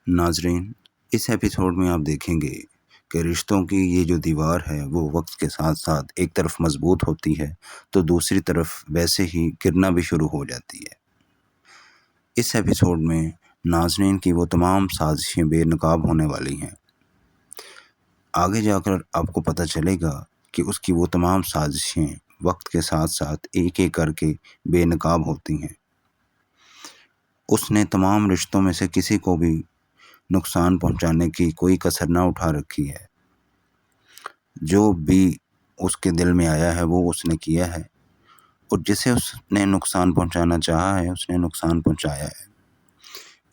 ناظرین، اس ایپیسوڈ میں آپ دیکھیں گے کہ رشتوں کی یہ جو دیوار ہے وہ وقت کے ساتھ ساتھ ایک طرف مضبوط ہوتی ہے تو دوسری طرف ویسے ہی گرنا بھی شروع ہو جاتی ہے۔ اس ایپیسوڈ میں ناظرین کی وہ تمام سازشیں بے نقاب ہونے والی ہیں۔ آگے جا کر آپ کو پتہ چلے گا کہ اس کی وہ تمام سازشیں وقت کے ساتھ ساتھ ایک ایک کر کے بے نقاب ہوتی ہیں۔ اس نے تمام رشتوں میں سے کسی کو بھی نقصان پہنچانے کی کوئی کسر نہ اٹھا رکھی ہے۔ جو بھی اس کے دل میں آیا ہے وہ اس نے کیا ہے، اور جسے اس نے نقصان پہنچانا چاہا ہے اس نے نقصان پہنچایا ہے۔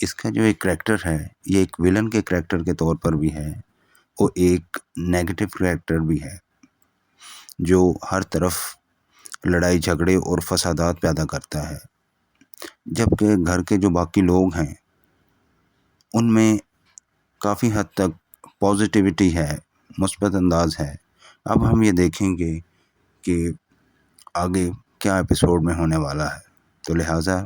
اس کا جو ایک کریکٹر ہے یہ ایک ویلن کے کریکٹر کے طور پر بھی ہے، اور ایک نیگیٹو کریکٹر بھی ہے جو ہر طرف لڑائی جھگڑے اور فسادات پیدا کرتا ہے، جبکہ گھر کے جو باقی لوگ ہیں ان میں کافی حد تک پازیٹیوٹی ہے، مثبت انداز ہے۔ اب ہم یہ دیکھیں گے کہ آگے کیا ایپیسوڈ میں ہونے والا ہے، تو لہٰذا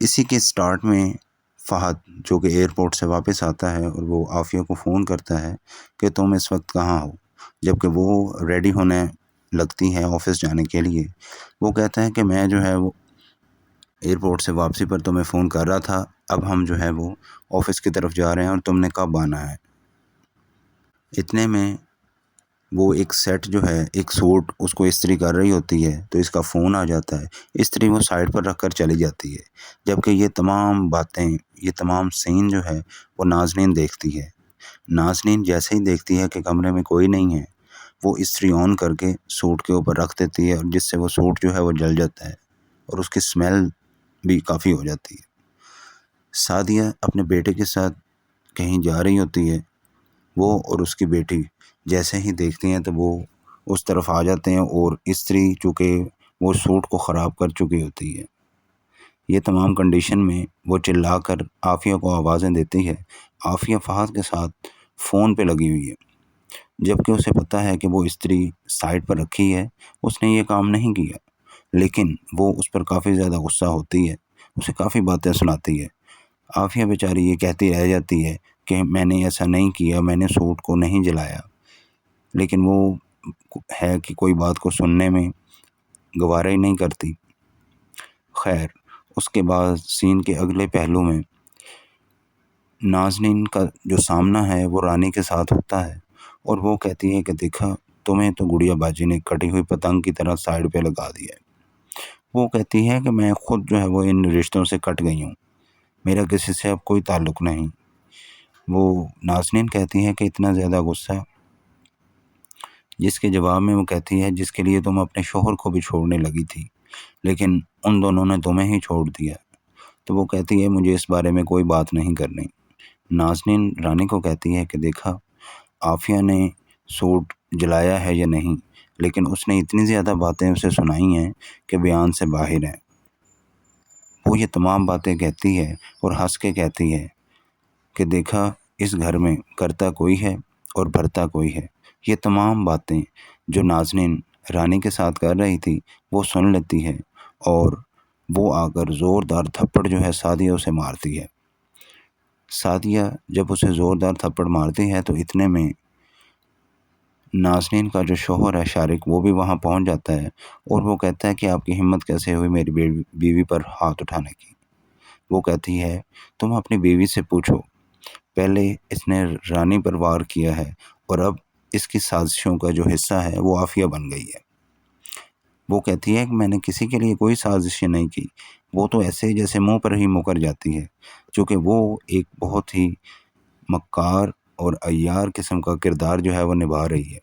اسی کے سٹارٹ میں فہد جو کہ ایئرپورٹ سے واپس آتا ہے اور وہ عافیہ کو فون کرتا ہے کہ تم اس وقت کہاں ہو، جبکہ وہ ریڈی ہونے لگتی ہے آفس جانے کے لیے۔ وہ کہتا ہے کہ میں جو ہے وہ ایئرپورٹ سے واپسی پر تمہیں فون کر رہا تھا، اب ہم جو ہے وہ آفس کی طرف جا رہے ہیں اور تم نے کب آنا ہے۔ اتنے میں وہ ایک سیٹ جو ہے ایک سوٹ اس کو استری کر رہی ہوتی ہے تو اس کا فون آ جاتا ہے، استری وہ سائڈ پر رکھ کر چلی جاتی ہے، جبکہ یہ تمام باتیں یہ تمام سین جو ہے وہ نازنین دیکھتی ہے۔ نازنین جیسے ہی دیکھتی ہے کہ کمرے میں کوئی نہیں ہے، وہ استری آن کر کے سوٹ کے اوپر رکھ دیتی ہے، اور جس سے وہ سوٹ جو ہے وہ جل جاتا ہے اور اس کی اسمیل بھی کافی ہو جاتی ہے۔ سعدیہ اپنے بیٹے کے ساتھ کہیں جا رہی ہوتی ہے، وہ اور اس کی بیٹی جیسے ہی دیکھتے ہیں تو وہ اس طرف آ جاتے ہیں، اور استری چونکہ وہ سوٹ کو خراب کر چکی ہوتی ہے۔ یہ تمام کنڈیشن میں وہ چلا کر عافیہ کو آوازیں دیتی ہے۔ عافیہ فہد کے ساتھ فون پہ لگی ہوئی ہے، جبکہ اسے پتہ ہے کہ وہ استری سائڈ پر رکھی ہے، اس نے یہ کام نہیں کیا، لیکن وہ اس پر کافی زیادہ غصہ ہوتی ہے، اسے کافی باتیں سناتی ہے۔ عافیہ بیچاری یہ کہتی رہ جاتی ہے کہ میں نے ایسا نہیں کیا، میں نے سوٹ کو نہیں جلایا، لیکن وہ ہے کہ کوئی بات کو سننے میں گوارا ہی نہیں کرتی۔ خیر، اس کے بعد سین کے اگلے پہلو میں نازنین کا جو سامنا ہے وہ رانی کے ساتھ ہوتا ہے، اور وہ کہتی ہے کہ دیکھا تمہیں تو گڑیا باجی نے کٹی ہوئی پتنگ کی طرح سائڈ پہ لگا دیا ہے۔ وہ کہتی ہے کہ میں خود جو ہے وہ ان رشتوں سے کٹ گئی ہوں، میرا کسی سے اب کوئی تعلق نہیں۔ وہ نازنین کہتی ہے کہ اتنا زیادہ غصہ، جس کے جواب میں وہ کہتی ہے جس کے لیے تم اپنے شوہر کو بھی چھوڑنے لگی تھی، لیکن ان دونوں نے تمہیں ہی چھوڑ دیا۔ تو وہ کہتی ہے مجھے اس بارے میں کوئی بات نہیں کرنی۔ نازنین رانی کو کہتی ہے کہ دیکھا عافیہ نے سوٹ جلایا ہے یا نہیں، لیکن اس نے اتنی زیادہ باتیں اسے سنائی ہیں کہ بیان سے باہر ہیں۔ وہ یہ تمام باتیں کہتی ہے اور ہنس کے کہتی ہے کہ دیکھا اس گھر میں کرتا کوئی ہے اور بھرتا کوئی ہے۔ یہ تمام باتیں جو نازنین رانی کے ساتھ کر رہی تھی وہ سن لیتی ہے، اور وہ آ کر زوردار تھپڑ جو ہے سعدیہ اسے مارتی ہے۔ سعدیہ جب اسے زوردار تھپڑ مارتی ہے تو اتنے میں نازنین کا جو شوہر ہے شارق وہ بھی وہاں پہنچ جاتا ہے، اور وہ کہتا ہے کہ آپ کی ہمت کیسے ہوئی میری بیوی پر ہاتھ اٹھانے کی۔ وہ کہتی ہے تم اپنی بیوی سے پوچھو، پہلے اس نے رانی پر وار کیا ہے اور اب اس کی سازشوں کا جو حصہ ہے وہ عافیہ بن گئی ہے۔ وہ کہتی ہے کہ میں نے کسی کے لیے کوئی سازشیں نہیں کی، وہ تو ایسے جیسے منہ پر ہی مکر جاتی ہے، چونکہ وہ ایک بہت ہی مکار اور عیار قسم کا کردار جو ہے وہ نبھا رہی ہے،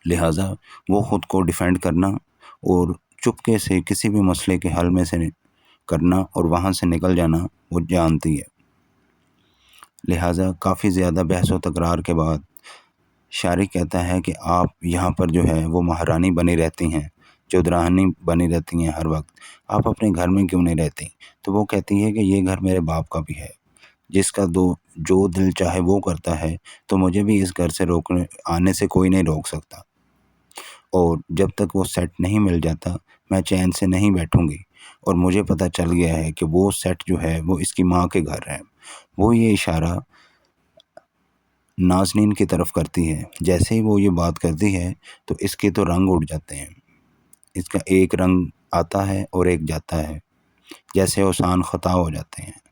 لہٰذا وہ خود کو ڈیفینڈ کرنا اور چپکے سے کسی بھی مسئلے کے حل میں سے کرنا اور وہاں سے نکل جانا وہ جانتی ہے۔ لہٰذا کافی زیادہ بحث و تکرار کے بعد شارق کہتا ہے کہ آپ یہاں پر جو ہے وہ مہارانی بنی رہتی ہیں، چودراہنی بنی رہتی ہیں ہر وقت، آپ اپنے گھر میں کیوں نہیں رہتی؟ تو وہ کہتی ہے کہ یہ گھر میرے باپ کا بھی ہے، جس کا جو دل چاہے وہ کرتا ہے، تو مجھے بھی اس گھر سے آنے سے کوئی نہیں روک سکتا، اور جب تک وہ سیٹ نہیں مل جاتا میں چین سے نہیں بیٹھوں گی، اور مجھے پتہ چل گیا ہے کہ وہ سیٹ جو ہے وہ اس کی ماں کے گھر ہے۔ وہ یہ اشارہ نازنین کی طرف کرتی ہے۔ جیسے ہی وہ یہ بات کرتی ہے تو اس کے تو رنگ اڑ جاتے ہیں، اس کا ایک رنگ آتا ہے اور ایک جاتا ہے، جیسے آسان خطا ہو جاتے ہیں۔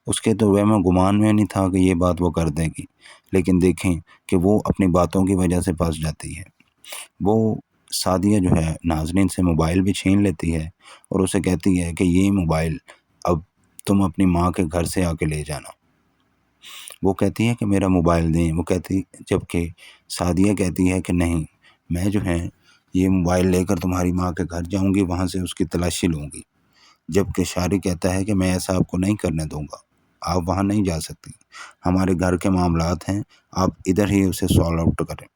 اس کے تو وہ میں گمان میں نہیں تھا کہ یہ بات وہ کر دے گی، لیکن دیکھیں کہ وہ اپنی باتوں کی وجہ سے پھنس جاتی ہے۔ وہ سعدیہ جو ہے نازنین سے موبائل بھی چھین لیتی ہے اور اسے کہتی ہے کہ یہ موبائل اب تم اپنی ماں کے گھر سے آ کے لے جانا۔ وہ کہتی ہے کہ میرا موبائل دیں، جبکہ سعدیہ کہتی ہے کہ نہیں، میں جو ہے یہ موبائل لے کر تمہاری ماں کے گھر جاؤں گی، وہاں سے اس کی تلاشی لوں گی۔ جبکہ شارق کہتا ہے کہ میں ایسا آپ کو نہیں کرنے دوں گا، آپ وہاں نہیں جا سکتی، ہمارے گھر کے معاملات ہیں، آپ ادھر ہی اسے سالو آؤٹ کریں۔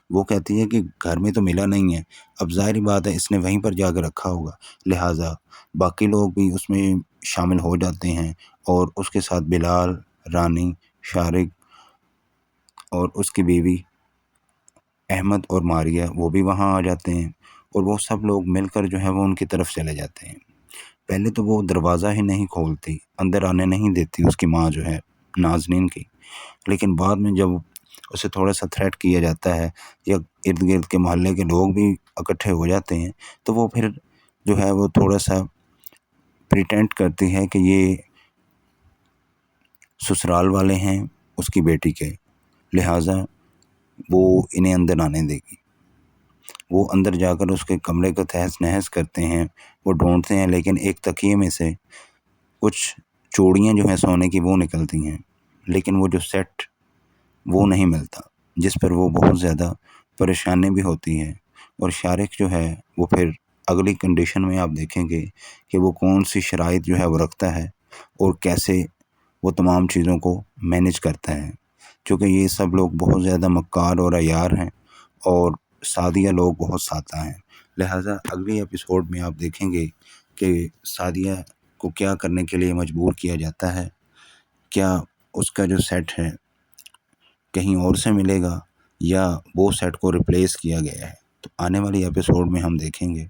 وہ کہتی ہے کہ گھر میں تو ملا نہیں ہے، اب ظاہری بات ہے اس نے وہیں پر جا کے رکھا ہوگا، لہٰذا باقی لوگ بھی اس میں شامل ہو جاتے ہیں، اور اس کے ساتھ بلال، رانی، شارق اور اس کی بیوی احمد اور ماریہ وہ بھی وہاں آ جاتے ہیں، اور وہ سب لوگ مل کر جو ہے وہ ان کی طرف چلے جاتے ہیں۔ پہلے تو وہ دروازہ ہی نہیں کھولتی، اندر آنے نہیں دیتی اس کی ماں جو ہے نازنین کی، لیکن بعد میں جب اسے تھوڑا سا تھریٹ کیا جاتا ہے یا ارد گرد کے محلے کے لوگ بھی اکٹھے ہو جاتے ہیں، تو وہ پھر جو ہے وہ تھوڑا سا پریٹینڈ کرتی ہے کہ یہ سسرال والے ہیں اس کی بیٹی کے، لہٰذا وہ انہیں اندر آنے دے گی۔ وہ اندر جا کر اس کے کمرے کو تہس نہس کرتے ہیں، وہ ڈھونڈتے ہیں، لیکن ایک تکیے میں سے کچھ چوڑیاں جو ہیں سونے کی وہ نکلتی ہیں، لیکن وہ جو سیٹ وہ نہیں ملتا، جس پر وہ بہت زیادہ پریشانی بھی ہوتی ہے۔ اور شارق جو ہے وہ پھر اگلی کنڈیشن میں آپ دیکھیں گے کہ وہ کون سی شرائط جو ہے وہ رکھتا ہے اور کیسے وہ تمام چیزوں کو مینج کرتا ہے، چونکہ یہ سب لوگ بہت زیادہ مکار اور عیار ہیں اور سعدیہ لوگ بہت سادہ ہیں، لہٰذا اگلی ایپیسوڈ میں آپ دیکھیں گے کہ سعدیہ کو کیا کرنے کے لیے مجبور کیا جاتا ہے، کیا اس کا جو سیٹ ہے کہیں اور سے ملے گا یا وہ سیٹ کو ریپلیس کیا گیا ہے، تو آنے والی ایپیسوڈ میں ہم دیکھیں گے۔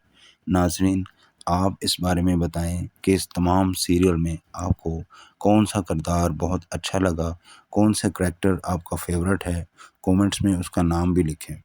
ناظرین، آپ اس بارے میں بتائیں کہ اس تمام سیریل میں آپ کو کون سا کردار بہت اچھا لگا، کون سے کریکٹر آپ کا فیورٹ ہے، کومنٹس میں اس کا نام بھی لکھیں۔